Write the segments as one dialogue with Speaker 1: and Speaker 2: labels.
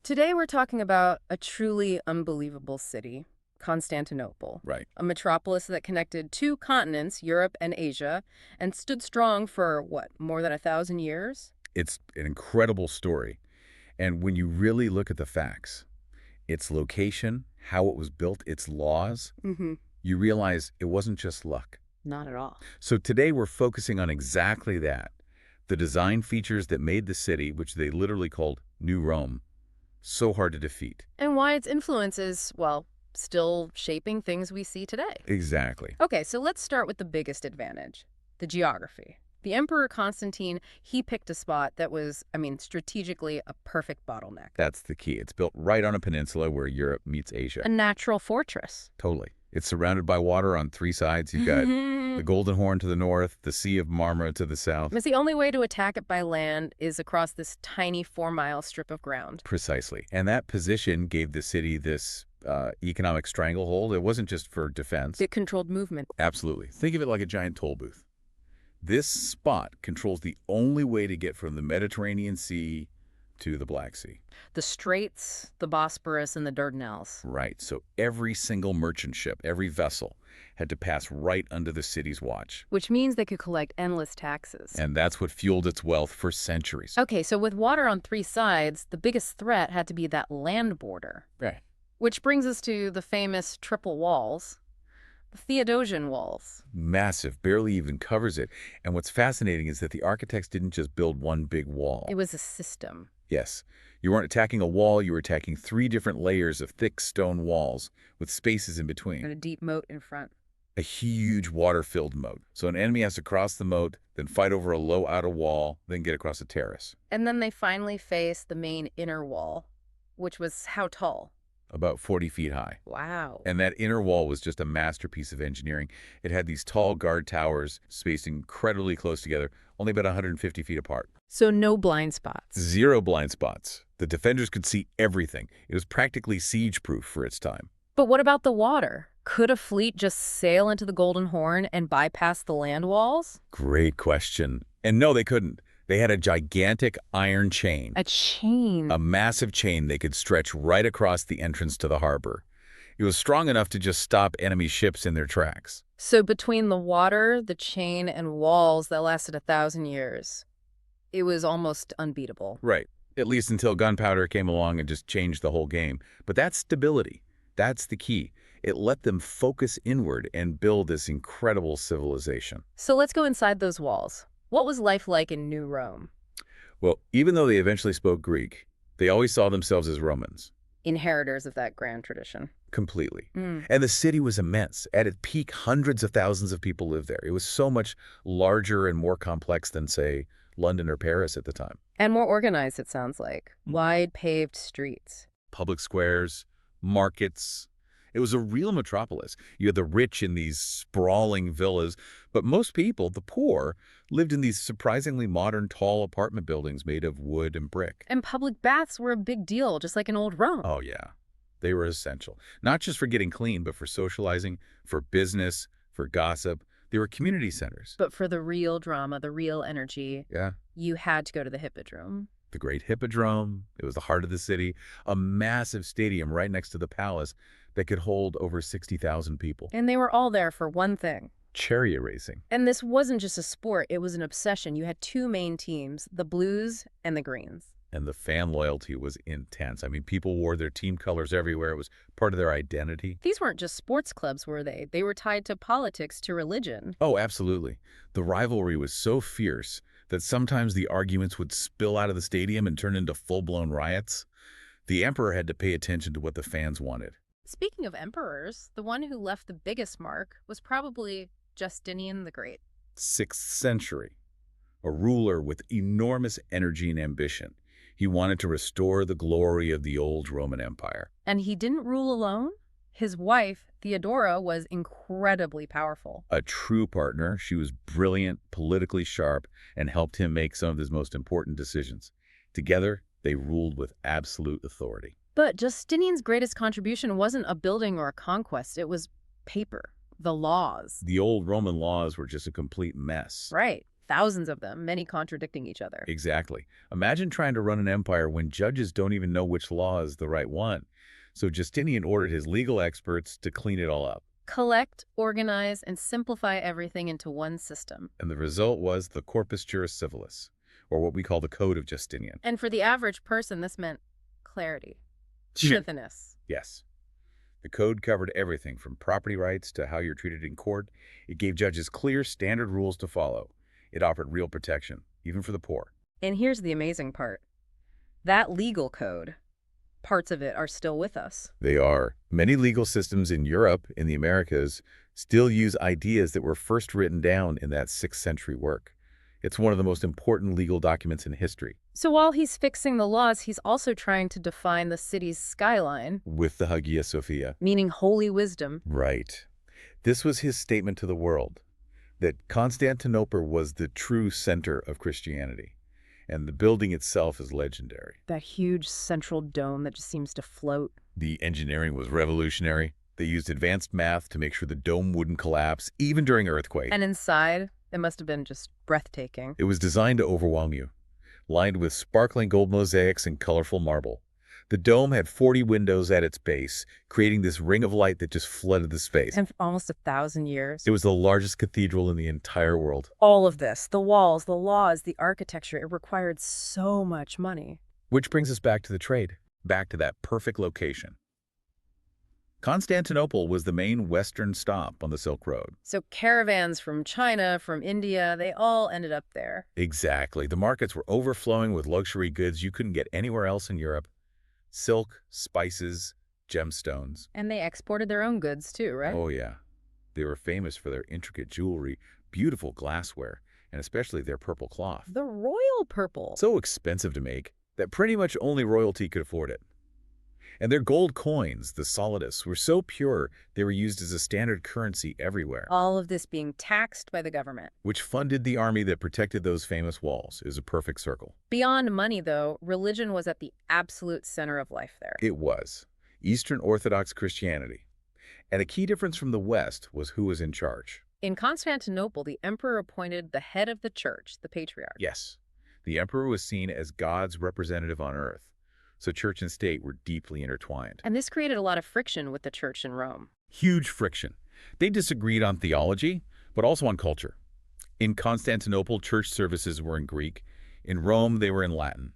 Speaker 1: Today we're talking about a truly unbelievable city, Constantinople,
Speaker 2: Right.
Speaker 1: a metropolis that connected two continents, Europe and Asia, and stood strong for, what, more than 1,000 years?
Speaker 2: It's an incredible story. And when you really look at the facts, its location, how it was built, its laws,
Speaker 1: Mm-hmm.
Speaker 2: you realize it wasn't just luck.
Speaker 1: Not at all.
Speaker 2: So today we're focusing on exactly that. The design features that made the city, which they literally called New Rome, so hard to defeat.
Speaker 1: And why its influence is, well, still shaping things we see today.
Speaker 2: Exactly.
Speaker 1: Okay, so let's start with the biggest advantage, the geography. The Emperor Constantine, he picked a spot that was, strategically a perfect bottleneck.
Speaker 2: That's the key. It's built right on a peninsula where Europe meets Asia.
Speaker 1: A natural fortress.
Speaker 2: Totally. It's surrounded by water on three sides. You've got the Golden Horn to the north, the Sea of Marmara to the south.
Speaker 1: Because the only way to attack it by land is across this tiny 4-mile strip of ground.
Speaker 2: Precisely. And that position gave the city this economic stranglehold. It wasn't just for defense.
Speaker 1: It controlled movement.
Speaker 2: Absolutely. Think of it like a giant toll booth. This spot controls the only way to get from the Mediterranean Sea to the Black Sea.
Speaker 1: The Straits, the Bosporus, and the Dardanelles.
Speaker 2: Right. So every single merchant ship, every vessel, had to pass right under the city's watch.
Speaker 1: Which means they could collect endless taxes.
Speaker 2: And that's what fueled its wealth for centuries.
Speaker 1: Okay, so with water on three sides, the biggest threat had to be that land border.
Speaker 2: Right.
Speaker 1: Which brings us to the famous triple walls, the Theodosian walls.
Speaker 2: Massive, barely even covers it. And what's fascinating is that the architects didn't just build one big wall.
Speaker 1: It was a system.
Speaker 2: Yes. You weren't attacking a wall, you were attacking 3 different layers of thick stone walls with spaces in between.
Speaker 1: And a deep moat in front.
Speaker 2: A huge water-filled moat. So an enemy has to cross the moat, then fight over a low outer wall, then get across a terrace.
Speaker 1: And then they finally faced the main inner wall, which was how tall?
Speaker 2: About 40 feet high.
Speaker 1: Wow.
Speaker 2: And that inner wall was just a masterpiece of engineering. It had these tall guard towers spaced incredibly close together, only about 150 feet apart.
Speaker 1: So no blind spots.
Speaker 2: 0 blind spots. The defenders could see everything. It was practically siege-proof for its time.
Speaker 1: But what about the water? Could a fleet just sail into the Golden Horn and bypass the land walls?
Speaker 2: Great question. And no, they couldn't. They had a gigantic iron chain.
Speaker 1: A chain.
Speaker 2: A massive chain they could stretch right across the entrance to the harbor. It was strong enough to just stop enemy ships in their tracks.
Speaker 1: So between the water, the chain, and walls that lasted 1,000 years, it was almost unbeatable.
Speaker 2: Right. At least until gunpowder came along and just changed the whole game. But that's stability. That's the key. It let them focus inward and build this incredible civilization.
Speaker 1: So let's go inside those walls. What was life like in New Rome?
Speaker 2: Well, even though they eventually spoke Greek, they always saw themselves as Romans.
Speaker 1: Inheritors of that grand tradition.
Speaker 2: Completely. And the city was immense. At its peak, hundreds of thousands of people lived there. It was so much larger and more complex than, say, London or Paris at the time.
Speaker 1: And more organized, it sounds like. Wide paved streets.
Speaker 2: Public squares, markets. It was a real metropolis. You had the rich in these sprawling villas, but most people, the poor, lived in these surprisingly modern, tall apartment buildings made of wood and brick.
Speaker 1: And public baths were a big deal, just like in old Rome.
Speaker 2: Oh, yeah. They were essential. Not just for getting clean, but for socializing, for business, for gossip. They were community centers.
Speaker 1: But for the real drama, the real energy,
Speaker 2: Yeah.
Speaker 1: you had to go to the Hippodrome.
Speaker 2: The Great Hippodrome. It was the heart of the city. A massive stadium right next to the palace that could hold over 60,000 people.
Speaker 1: And they were all there for one thing.
Speaker 2: Chariot racing.
Speaker 1: And this wasn't just a sport, it was an obsession. You had 2 main teams, the Blues and the Greens.
Speaker 2: And the fan loyalty was intense. I mean, people wore their team colors everywhere. It was part of their identity.
Speaker 1: These weren't just sports clubs, were they? They were tied to politics, to religion.
Speaker 2: Oh, absolutely. The rivalry was so fierce that sometimes the arguments would spill out of the stadium and turn into full-blown riots. The emperor had to pay attention to what the fans wanted.
Speaker 1: Speaking of emperors, the one who left the biggest mark was probably Justinian the Great.
Speaker 2: 6th century. A ruler with enormous energy and ambition. He wanted to restore the glory of the old Roman Empire.
Speaker 1: And he didn't rule alone. His wife, Theodora, was incredibly powerful.
Speaker 2: A true partner, she was brilliant, politically sharp, and helped him make some of his most important decisions. Together, they ruled with absolute authority.
Speaker 1: But Justinian's greatest contribution wasn't a building or a conquest. It was paper, the laws.
Speaker 2: The old Roman laws were just a complete mess.
Speaker 1: Right. thousands of them, many contradicting each other.
Speaker 2: Exactly. Imagine trying to run an empire when judges don't even know which law is the right one. So Justinian ordered his legal experts to clean it all up.
Speaker 1: Collect, organize, and simplify everything into one system.
Speaker 2: And the result was the Corpus Juris Civilis, or what we call the Code of Justinian.
Speaker 1: And for the average person, this meant clarity,
Speaker 2: Sure.
Speaker 1: pithyness.
Speaker 2: Yes. The code covered everything from property rights to how you're treated in court. It gave judges clear standard rules to follow. It offered real protection, even for the poor.
Speaker 1: And here's the amazing part. That legal code, parts of it are still with us.
Speaker 2: They are. Many legal systems in Europe, in the Americas, still use ideas that were first written down in that 6th century work. It's one of the most important legal documents in history.
Speaker 1: So while he's fixing the laws, he's also trying to define the city's skyline,
Speaker 2: With the Hagia Sophia.
Speaker 1: meaning holy wisdom.
Speaker 2: Right. This was his statement to the world, that Constantinople was the true center of Christianity, and the building itself is legendary.
Speaker 1: That huge central dome that just seems to float.
Speaker 2: The engineering was revolutionary. They used advanced math to make sure the dome wouldn't collapse, even during earthquakes.
Speaker 1: And inside, it must have been just breathtaking.
Speaker 2: It was designed to overwhelm you, lined with sparkling gold mosaics and colorful marble. The dome had 40 windows at its base, creating this ring of light that just flooded the space.
Speaker 1: And for almost 1,000 years.
Speaker 2: It was the largest cathedral in the entire world.
Speaker 1: All of this, the walls, the laws, the architecture, it required so much money.
Speaker 2: Which brings us back to the trade, back to that perfect location. Constantinople was the main western stop on the Silk Road.
Speaker 1: So caravans from China, from India, they all ended up there.
Speaker 2: Exactly. The markets were overflowing with luxury goods you couldn't get anywhere else in Europe. Silk, spices, gemstones.
Speaker 1: And they exported their own goods too, right?
Speaker 2: Oh, yeah. They were famous for their intricate jewelry, beautiful glassware, and especially their purple cloth.
Speaker 1: The royal purple.
Speaker 2: So expensive to make that pretty much only royalty could afford it. And their gold coins, the solidus, were so pure they were used as a standard currency everywhere.
Speaker 1: All of this being taxed by the government.
Speaker 2: Which funded the army that protected those famous walls. It was a perfect circle.
Speaker 1: Beyond money, though, religion was at the absolute center of life there.
Speaker 2: It was. Eastern Orthodox Christianity. And a key difference from the West was who was in charge.
Speaker 1: In Constantinople, the emperor appointed the head of the church, the patriarch.
Speaker 2: Yes. The emperor was seen as God's representative on earth. So church and state were deeply intertwined.
Speaker 1: And this created a lot of friction with the church in Rome.
Speaker 2: Huge friction. They disagreed on theology, but also on culture. In Constantinople, church services were in Greek. In Rome, they were in Latin.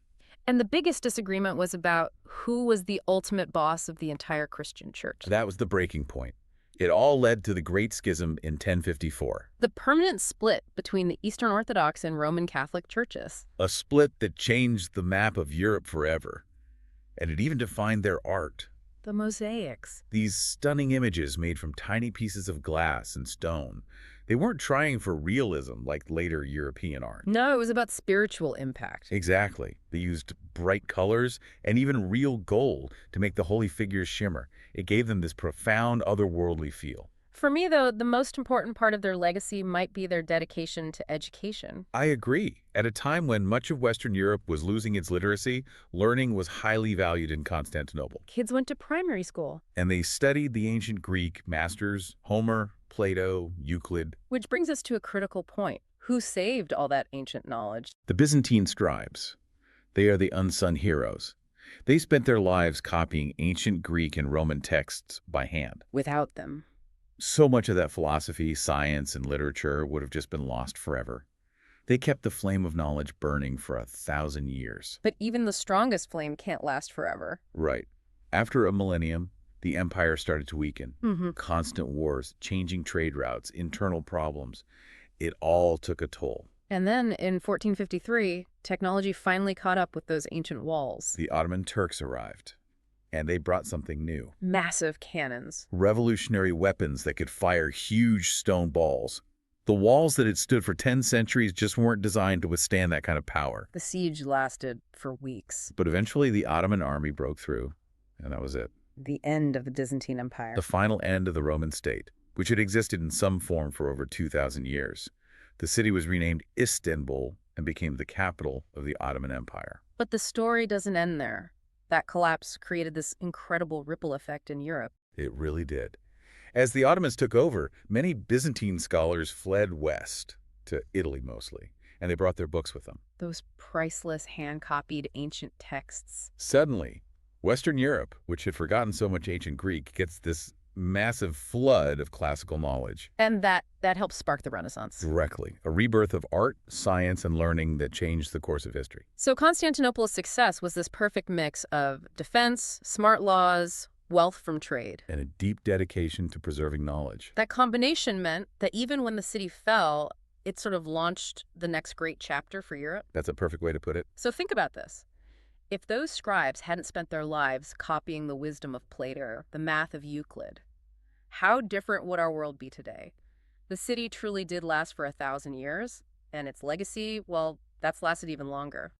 Speaker 1: And the biggest disagreement was about who was the ultimate boss of the entire Christian church.
Speaker 2: That was the breaking point. It all led to the Great Schism in 1054.
Speaker 1: The permanent split between the Eastern Orthodox and Roman Catholic churches.
Speaker 2: A split that changed the map of Europe forever. And it even defined their art.
Speaker 1: The mosaics.
Speaker 2: These stunning images made from tiny pieces of glass and stone. They weren't trying for realism like later European art.
Speaker 1: No, it was about spiritual impact.
Speaker 2: Exactly. They used bright colors and even real gold to make the holy figures shimmer. It gave them this profound, otherworldly feel.
Speaker 1: For me, though, the most important part of their legacy might be their dedication to education.
Speaker 2: I agree. At a time when much of Western Europe was losing its literacy, learning was highly valued in Constantinople.
Speaker 1: Kids went to primary school.
Speaker 2: And they studied the ancient Greek masters, Homer, Plato, Euclid.
Speaker 1: Which brings us to a critical point. Who saved all that ancient knowledge?
Speaker 2: The Byzantine scribes. They are the unsung heroes. They spent their lives copying ancient Greek and Roman texts by hand.
Speaker 1: Without them.
Speaker 2: So much of that philosophy, science, and literature would have just been lost forever. They kept the flame of knowledge burning for 1,000 years.
Speaker 1: But even the strongest flame can't last forever.
Speaker 2: Right. After a millennium, the empire started to weaken.
Speaker 1: Mm-hmm.
Speaker 2: Constant wars, changing trade routes, internal problems. It all took a toll.
Speaker 1: And then, in 1453, technology finally caught up with those ancient walls.
Speaker 2: The Ottoman Turks arrived. And they brought something new.
Speaker 1: Massive cannons.
Speaker 2: Revolutionary weapons that could fire huge stone balls. The walls that had stood for 10 centuries just weren't designed to withstand that kind of power.
Speaker 1: The siege lasted for weeks.
Speaker 2: But eventually the Ottoman army broke through, and that was it.
Speaker 1: The end of the Byzantine Empire.
Speaker 2: The final end of the Roman state, which had existed in some form for over 2,000 years. The city was renamed Istanbul and became the capital of the Ottoman Empire.
Speaker 1: But the story doesn't end there. That collapse created this incredible ripple effect in Europe.
Speaker 2: It really did. As the Ottomans took over, many Byzantine scholars fled west, to Italy mostly. and they brought their books with them.
Speaker 1: Those priceless hand-copied ancient texts.
Speaker 2: Suddenly, Western Europe, which had forgotten so much ancient Greek, gets this massive flood of classical knowledge.
Speaker 1: And that helps spark the Renaissance.
Speaker 2: Directly. A rebirth of art, science, and learning that changed the course of history.
Speaker 1: So Constantinople's success was this perfect mix of defense, smart laws, wealth from trade.
Speaker 2: And a deep dedication to preserving knowledge.
Speaker 1: That combination meant that even when the city fell, it sort of launched the next great chapter for Europe.
Speaker 2: That's a perfect way to put it.
Speaker 1: So think about this. If those scribes hadn't spent their lives copying the wisdom of Plato, the math of Euclid, how different would our world be today? The city truly did last for 1,000 years, and its legacy, well, that's lasted even longer.